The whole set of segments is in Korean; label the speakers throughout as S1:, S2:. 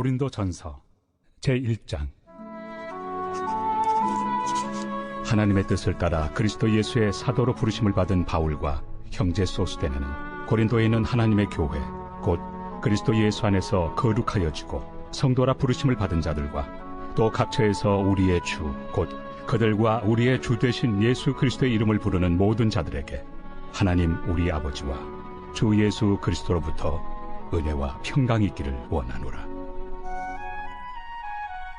S1: 고린도전서 제1장. 하나님의 뜻을 따라 그리스도 예수의 사도로 부르심을 받은 바울과 형제 소스데네는 고린도에 있는 하나님의 교회 곧 그리스도 예수 안에서 거룩하여지고 성도라 부르심을 받은 자들과 또 각처에서 우리의 주 곧 그들과 우리의 주 되신 예수 그리스도의 이름을 부르는 모든 자들에게 하나님 우리 아버지와 주 예수 그리스도로부터 은혜와 평강이 있기를 원하노라.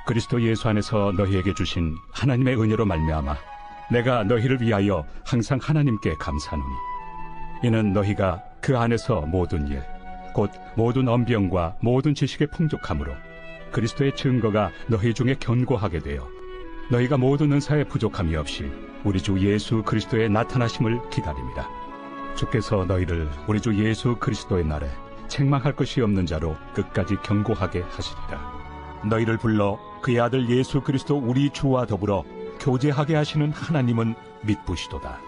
S1: 그리스도 예수 안에서 너희에게 주신 하나님의 은혜로 말미암아 내가 너희를 위하여 항상 하나님께 감사하노니 이는 너희가 그 안에서 모든 일 곧 모든 언병과 모든 지식의 풍족함으로 그리스도의 증거가 너희 중에 견고하게 되어 너희가 모든 은사에 부족함이 없이 우리 주 예수 그리스도의 나타나심을 기다립니다. 주께서 너희를 우리 주 예수 그리스도의 날에 책망할 것이 없는 자로 끝까지 견고하게 하시리라. 너희를 불러 그의 아들 예수 그리스도 우리 주와 더불어 교제하게 하시는 하나님은 믿부시도다.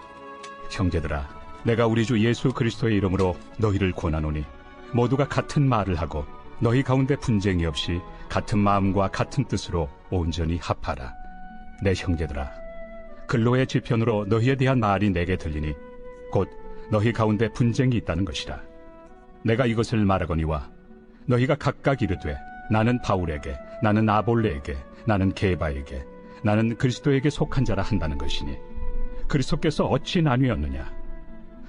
S1: 형제들아, 내가 우리 주 예수 그리스도의 이름으로 너희를 권하노니 모두가 같은 말을 하고 너희 가운데 분쟁이 없이 같은 마음과 같은 뜻으로 온전히 합하라. 내 형제들아, 근로의 지편으로 너희에 대한 말이 내게 들리니 곧 너희 가운데 분쟁이 있다는 것이라. 내가 이것을 말하거니와 너희가 각각 이르되 나는 바울에게, 나는 아볼레에게, 나는 게바에게, 나는 그리스도에게 속한 자라 한다는 것이니 그리스도께서 어찌 나뉘었느냐?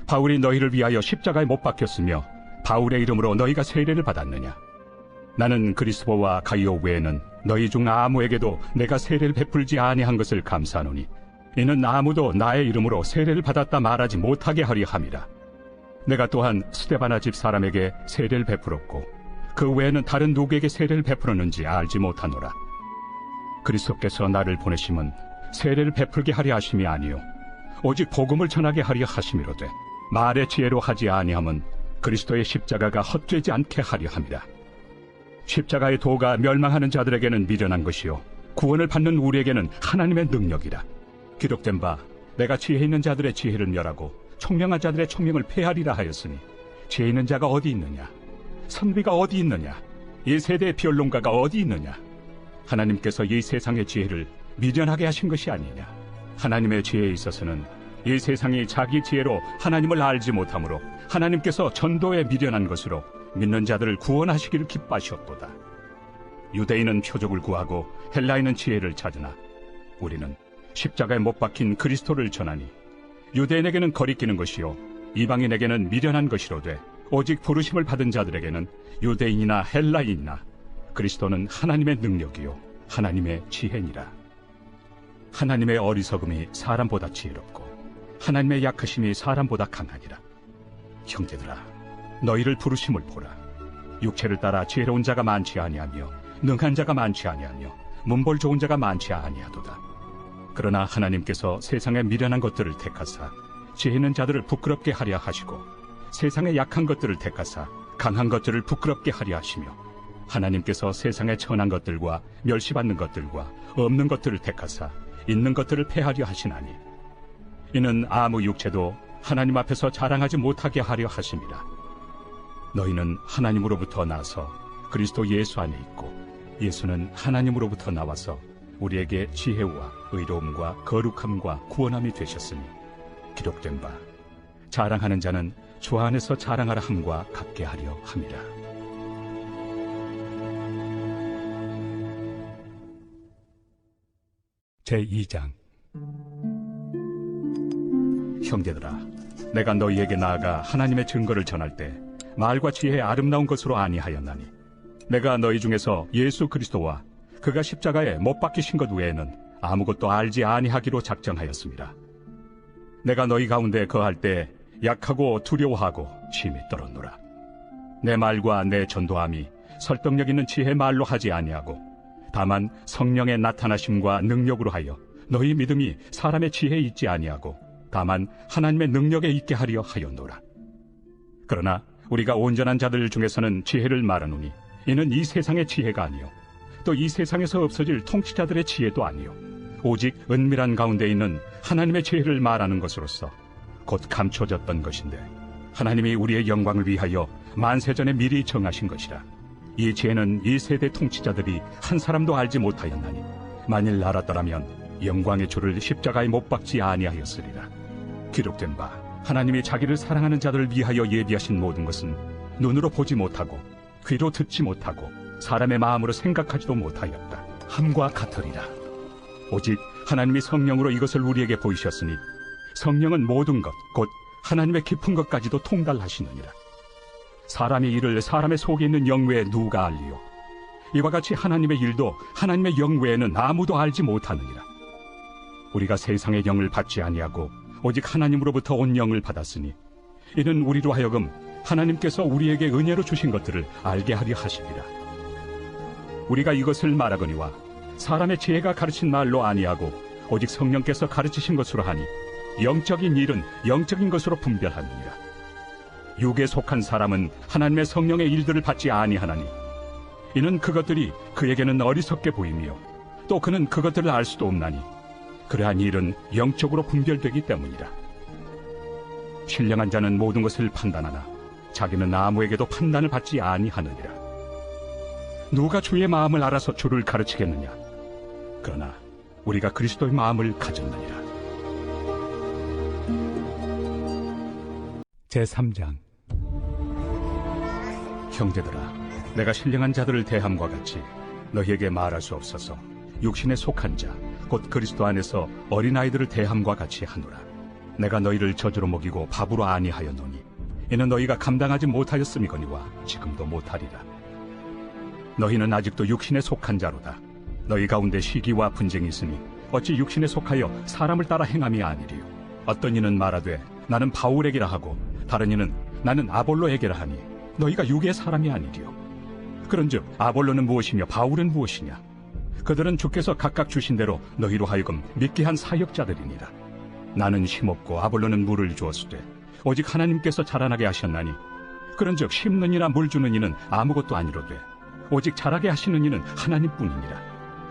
S1: 바울이 너희를 위하여 십자가에 못 박혔으며 바울의 이름으로 너희가 세례를 받았느냐? 나는 그리스도와 가이오 외에는 너희 중 아무에게도 내가 세례를 베풀지 아니한 것을 감사하노니 이는 아무도 나의 이름으로 세례를 받았다 말하지 못하게 하려 함이라. 내가 또한 스데바나 집 사람에게 세례를 베풀었고 그 외에는 다른 누구에게 세례를 베풀었는지 알지 못하노라. 그리스도께서 나를 보내심은 세례를 베풀게 하려 하심이 아니요 오직 복음을 전하게 하려 하심이로되 말의 지혜로 하지 아니함은 그리스도의 십자가가 헛되지 않게 하려 함이라. 십자가의 도가 멸망하는 자들에게는 미련한 것이요 구원을 받는 우리에게는 하나님의 능력이라. 기록된 바 내가 지혜 있는 자들의 지혜를 멸하고 총명한 자들의 총명을 폐하리라 하였으니 지혜 있는 자가 어디 있느냐? 선비가 어디 있느냐? 이 세대의 변론가가 어디 있느냐? 하나님께서 이 세상의 지혜를 미련하게 하신 것이 아니냐? 하나님의 지혜에 있어서는 이 세상이 자기 지혜로 하나님을 알지 못하므로 하나님께서 전도에 미련한 것으로 믿는 자들을 구원하시기를 기뻐하셨도다. 유대인은 표적을 구하고 헬라인은 지혜를 찾으나 우리는 십자가에 못 박힌 그리스도를 전하니 유대인에게는 거리끼는 것이요 이방인에게는 미련한 것이로되 오직 부르심을 받은 자들에게는 유대인이나 헬라인이나 그리스도는 하나님의 능력이요 하나님의 지혜니라. 하나님의 어리석음이 사람보다 지혜롭고 하나님의 약하심이 사람보다 강하니라. 형제들아, 너희를 부르심을 보라. 육체를 따라 지혜로운 자가 많지 아니하며 능한 자가 많지 아니하며 문벌 좋은 자가 많지 아니하도다. 그러나 하나님께서 세상의 미련한 것들을 택하사 지혜 있는 자들을 부끄럽게 하려 하시고 세상의 약한 것들을 택하사 강한 것들을 부끄럽게 하려 하시며 하나님께서 세상의 천한 것들과 멸시받는 것들과 없는 것들을 택하사 있는 것들을 폐하려 하시나니 이는 아무 육체도 하나님 앞에서 자랑하지 못하게 하려 하심이라. 너희는 하나님으로부터 나서 그리스도 예수 안에 있고 예수는 하나님으로부터 나와서 우리에게 지혜와 의로움과 거룩함과 구원함이 되셨으니 기록된 바 자랑하는 자는 주 안에서 자랑하라 함과 같게 하려 함이라. 제2장. 형제들아, 내가 너희에게 나아가 하나님의 증거를 전할 때 말과 지혜의 아름다운 것으로 아니하였나니 내가 너희 중에서 예수 그리스도와 그가 십자가에 못 박히신 것 외에는 아무것도 알지 아니하기로 작정하였습니다. 내가 너희 가운데 거할 때 약하고 두려워하고 심히 떨었노라. 내 말과 내 전도함이 설득력 있는 지혜 말로 하지 아니하고 다만 성령의 나타나심과 능력으로 하여 너희 믿음이 사람의 지혜에 있지 아니하고 다만 하나님의 능력에 있게 하려 하였노라. 그러나 우리가 온전한 자들 중에서는 지혜를 말하노니 이는 이 세상의 지혜가 아니요 또 이 세상에서 없어질 통치자들의 지혜도 아니요 오직 은밀한 가운데 있는 하나님의 지혜를 말하는 것으로서 곧 감춰졌던 것인데 하나님이 우리의 영광을 위하여 만세전에 미리 정하신 것이라. 이 죄는 이 세대 통치자들이 한 사람도 알지 못하였나니 만일 알았더라면 영광의 주를 십자가에 못 박지 아니하였으리라. 기록된 바 하나님이 자기를 사랑하는 자들을 위하여 예비하신 모든 것은 눈으로 보지 못하고 귀로 듣지 못하고 사람의 마음으로 생각하지도 못하였다 함과 같으리라. 오직 하나님이 성령으로 이것을 우리에게 보이셨으니 성령은 모든 것 곧 하나님의 깊은 것까지도 통달하시느니라. 사람의 일을 사람의 속에 있는 영 외에 누가 알리요? 이와 같이 하나님의 일도 하나님의 영 외에는 아무도 알지 못하느니라. 우리가 세상의 영을 받지 아니하고 오직 하나님으로부터 온 영을 받았으니 이는 우리로 하여금 하나님께서 우리에게 은혜로 주신 것들을 알게 하려 하시리라. 우리가 이것을 말하거니와 사람의 지혜가 가르친 말로 아니하고 오직 성령께서 가르치신 것으로 하니 영적인 일은 영적인 것으로 분별하느니라. 육에 속한 사람은 하나님의 성령의 일들을 받지 아니하나니 이는 그것들이 그에게는 어리석게 보이며 또 그는 그것들을 알 수도 없나니 그러한 일은 영적으로 분별되기 때문이라. 신령한 자는 모든 것을 판단하나 자기는 아무에게도 판단을 받지 아니하느니라. 누가 주의 마음을 알아서 주를 가르치겠느냐? 그러나 우리가 그리스도의 마음을 가졌느니라. 제3장. 형제들아, 내가 신령한 자들을 대함과 같이 너희에게 말할 수 없어서 육신에 속한 자 곧 그리스도 안에서 어린아이들을 대함과 같이 하노라. 내가 너희를 젖으로 먹이고 밥으로 아니하였노니 이는 너희가 감당하지 못하였음이거니와 지금도 못하리라. 너희는 아직도 육신에 속한 자로다. 너희 가운데 시기와 분쟁이 있으니 어찌 육신에 속하여 사람을 따라 행함이 아니리요. 어떤 이는 말하되 나는 바울에게라 하고 다른 이는 나는 아볼로에게라 하니 너희가 육의 사람이 아니리요. 그런즉 아볼로는 무엇이며 바울은 무엇이냐? 그들은 주께서 각각 주신 대로 너희로 하여금 믿게 한 사역자들이니라. 나는 심었고 아볼로는 물을 주었으되 오직 하나님께서 자라나게 하셨나니 그런즉 심는 이나 물 주는 이는 아무것도 아니로되 오직 자라게 하시는 이는 하나님뿐이니라.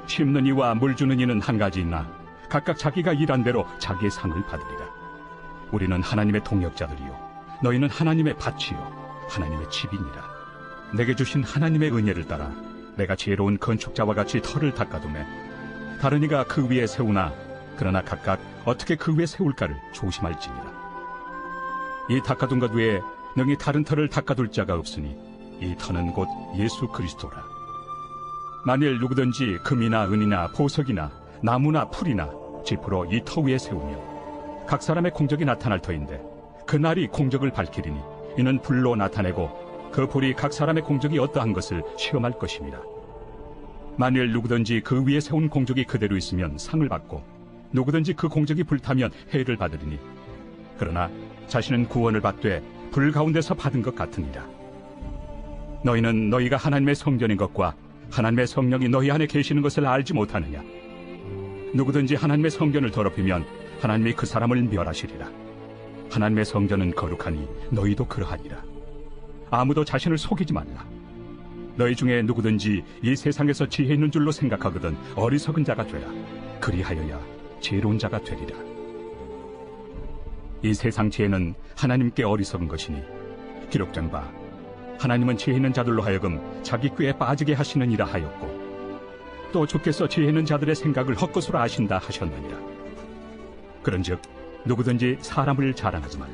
S1: 심는 이와 물 주는 이는 한 가지이나 각각 자기가 일한 대로 자기의 상을 받으리라. 우리는 하나님의 동역자들이요 너희는 하나님의 밭이요 하나님의 집이니라. 내게 주신 하나님의 은혜를 따라 내가 지혜로운 건축자와 같이 터를 닦아두매 다른 이가 그 위에 세우나 그러나 각각 어떻게 그 위에 세울까를 조심할지니라. 이 닦아둔 것 외에 능히 다른 터를 닦아둘 자가 없으니 이 터는 곧 예수 그리스도라. 만일 누구든지 금이나 은이나 보석이나 나무나 풀이나 지프로 이 터 위에 세우며 각 사람의 공적이 나타날 터인데 그날이 공적을 밝히리니 이는 불로 나타내고 그 불이 각 사람의 공적이 어떠한 것을 시험할 것입니다. 만일 누구든지 그 위에 세운 공적이 그대로 있으면 상을 받고 누구든지 그 공적이 불타면 해를 받으리니 그러나 자신은 구원을 받되 불 가운데서 받은 것 같으니라. 너희는 너희가 하나님의 성전인 것과 하나님의 성령이 너희 안에 계시는 것을 알지 못하느냐? 누구든지 하나님의 성전을 더럽히면 하나님이 그 사람을 멸하시리라. 하나님의 성전은 거룩하니 너희도 그러하니라. 아무도 자신을 속이지 말라. 너희 중에 누구든지 이 세상에서 지혜 있는 줄로 생각하거든 어리석은 자가 되라. 그리하여야 지혜로운 자가 되리라. 이 세상 지혜는 하나님께 어리석은 것이니 기록된 바 하나님은 지혜 있는 자들로 하여금 자기 꾀에 빠지게 하시느니라 하였고 또 주께서 지혜 있는 자들의 생각을 헛것으로 아신다 하셨느니라. 그런즉 누구든지 사람을 자랑하지 말라.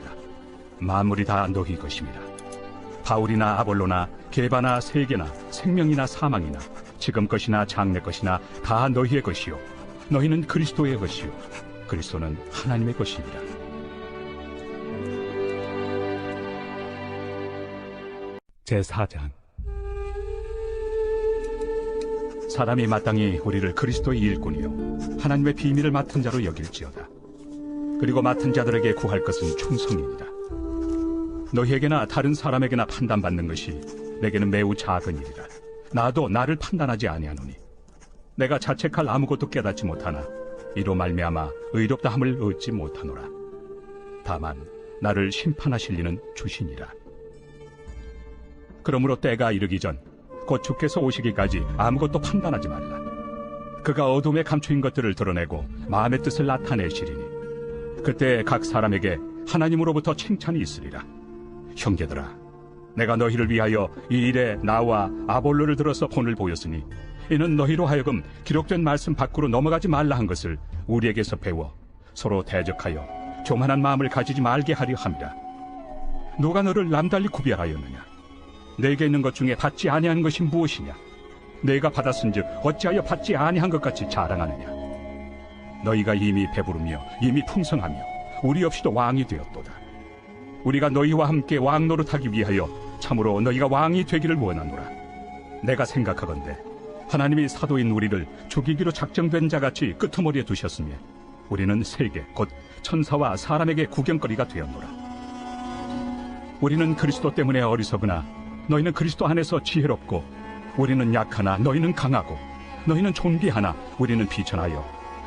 S1: 만물이 다 너희 것입니다. 바울이나 아볼로나 게바나 세계나 생명이나 사망이나 지금 것이나 장래 것이나 다 너희의 것이요 너희는 그리스도의 것이요 그리스도는 하나님의 것이니라. 제4장. 사람이 마땅히 우리를 그리스도의 일꾼이요 하나님의 비밀을 맡은 자로 여길지어다. 그리고 맡은 자들에게 구할 것은 충성이니라. 너희에게나 다른 사람에게나 판단받는 것이 내게는 매우 작은 일이라. 나도 나를 판단하지 아니하노니 내가 자책할 아무것도 깨닫지 못하나 이로 말미암아 의롭다함을 얻지 못하노라. 다만 나를 심판하실 이는 주시니라. 그러므로 때가 이르기 전 곧 주께서 오시기까지 아무것도 판단하지 말라. 그가 어둠에 감추인 것들을 드러내고 마음의 뜻을 나타내시리니 그때 각 사람에게 하나님으로부터 칭찬이 있으리라. 형제들아, 내가 너희를 위하여 이 일에 나와 아볼로를 들어서 본을 보였으니 이는 너희로 하여금 기록된 말씀 밖으로 넘어가지 말라 한 것을 우리에게서 배워 서로 대적하여 교만한 마음을 가지지 말게 하려 함이라. 누가 너를 남달리 구별하였느냐? 내게 있는 것 중에 받지 아니한 것이 무엇이냐? 내가 받았은즉 어찌하여 받지 아니한 것 같이 자랑하느냐? 너희가 이미 배부르며 이미 풍성하며 우리 없이도 왕이 되었도다. 우리가 너희와 함께 왕 노릇하기 위하여 참으로 너희가 왕이 되기를 원하노라. 내가 생각하건대 하나님이 사도인 우리를 죽이기로 작정된 자같이 끄트머리에 두셨으며 우리는 세계 곧 천사와 사람에게 구경거리가 되었노라. 우리는 그리스도 때문에 어리석으나 너희는 그리스도 안에서 지혜롭고 우리는 약하나 너희는 강하고 너희는 존귀하나 우리는 비천하여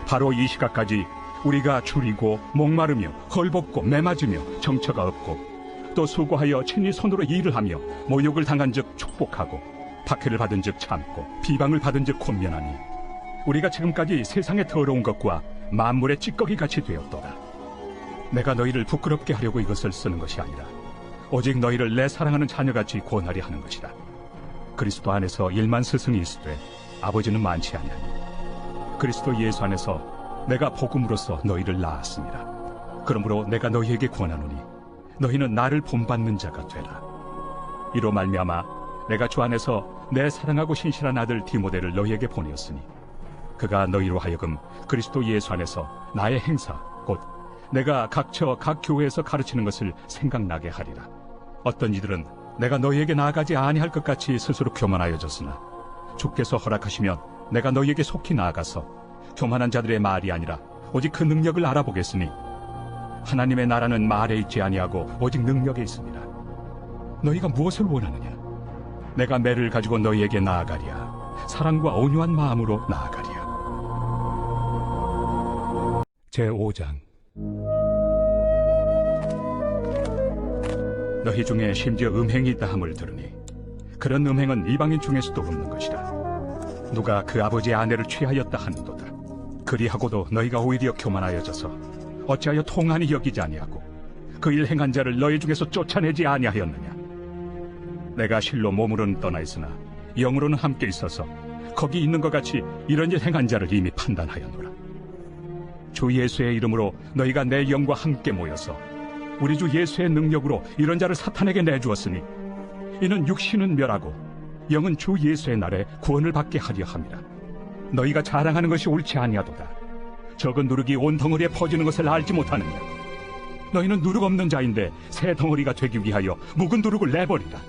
S1: 바로 이 시각까지 우리가 줄이고 목마르며 헐벗고 매맞으며 정처가 없고 또 수고하여 친히 손으로 일을 하며 모욕을 당한 즉 축복하고 박해를 받은 즉 참고 비방을 받은 즉 권면하니 우리가 지금까지 세상의 더러운 것과 만물의 찌꺼기 같이 되었도다. 내가 너희를 부끄럽게 하려고 이것을 쓰는 것이 아니라 오직 너희를 내 사랑하는 자녀같이 권하려 하는 것이다. 그리스도 안에서 1만 스승이 있으되 아버지는 많지 아니하니 그리스도 예수 안에서 내가 복음으로써 너희를 낳았습니다. 그러므로 내가 너희에게 권하노니 너희는 나를 본받는 자가 되라. 이로 말미암아 내가 주 안에서 내 사랑하고 신실한 아들 디모데를 너희에게 보내었으니 그가 너희로 하여금 그리스도 예수 안에서 나의 행사 곧 내가 각처 각 교회에서 가르치는 것을 생각나게 하리라. 어떤 이들은 내가 너희에게 나아가지 아니할 것 같이 스스로 교만하여졌으나 주께서 허락하시면 내가 너희에게 속히 나아가서 교만한 자들의 말이 아니라 오직 그 능력을 알아보겠으니 하나님의 나라는 말에 있지 아니하고 오직 능력에 있습니다. 너희가 무엇을 원하느냐? 내가 매를 가지고 너희에게 나아가랴. 사랑과 온유한 마음으로 나아가랴. 제5장. 너희 중에 심지어 음행이 있다 함을 들으니 그런 음행은 이방인 중에서도 없는 것이라. 누가 그 아버지의 아내를 취하였다 하는도다. 그리하고도 너희가 오히려 교만하여져서 어찌하여 통한이 여기지 아니하고 그 일 행한 자를 너희 중에서 쫓아내지 아니하였느냐? 내가 실로 몸으로는 떠나 있으나 영으로는 함께 있어서 거기 있는 것 같이 이런 일 행한 자를 이미 판단하였노라. 주 예수의 이름으로 너희가 내 영과 함께 모여서 우리 주 예수의 능력으로 이런 자를 사탄에게 내주었으니 이는 육신은 멸하고 영은 주 예수의 날에 구원을 받게 하려 함이라. 너희가 자랑하는 것이 옳지 아니하도다. 적은 누룩이 온 덩어리에 퍼지는 것을 알지 못하느냐? 너희는 누룩 없는 자인데 새 덩어리가 되기 위하여 묵은 누룩을 내버리라.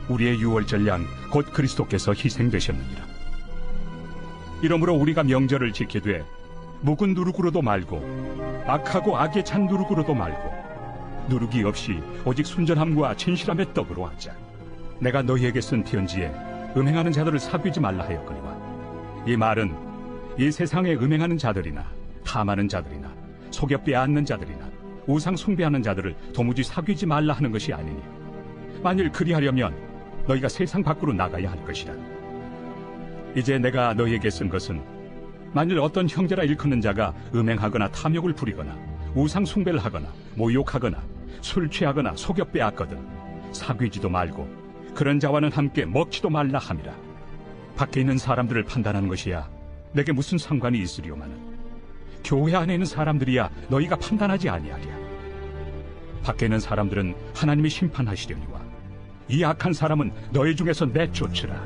S1: 우리의 유월절 양 곧 그리스도께서 희생되셨느니라. 이러므로 우리가 명절을 지키되 묵은 누룩으로도 말고 악하고 악에 찬 누룩으로도 말고 누룩이 없이 오직 순전함과 진실함의 떡으로 하자. 내가 너희에게 쓴 편지에 음행하는 자들을 사귀지 말라 하였거니와 이 말은 이 세상에 음행하는 자들이나 탐하는 자들이나 속여 빼앗는 자들이나 우상 숭배하는 자들을 도무지 사귀지 말라 하는 것이 아니니 만일 그리하려면 너희가 세상 밖으로 나가야 할 것이라. 이제 내가 너희에게 쓴 것은 만일 어떤 형제라 일컫는 자가 음행하거나 탐욕을 부리거나 우상 숭배를 하거나 모욕하거나 술 취하거나 속여 빼앗거든 사귀지도 말고 그런 자와는 함께 먹지도 말라 함이라. 밖에 있는 사람들을 판단하는 것이야 내게 무슨 상관이 있으리오마는 교회 안에 있는 사람들이야 너희가 판단하지 아니하리야. 밖에 있는 사람들은 하나님이 심판하시려니와 이 악한 사람은 너희 중에서 내쫓으라.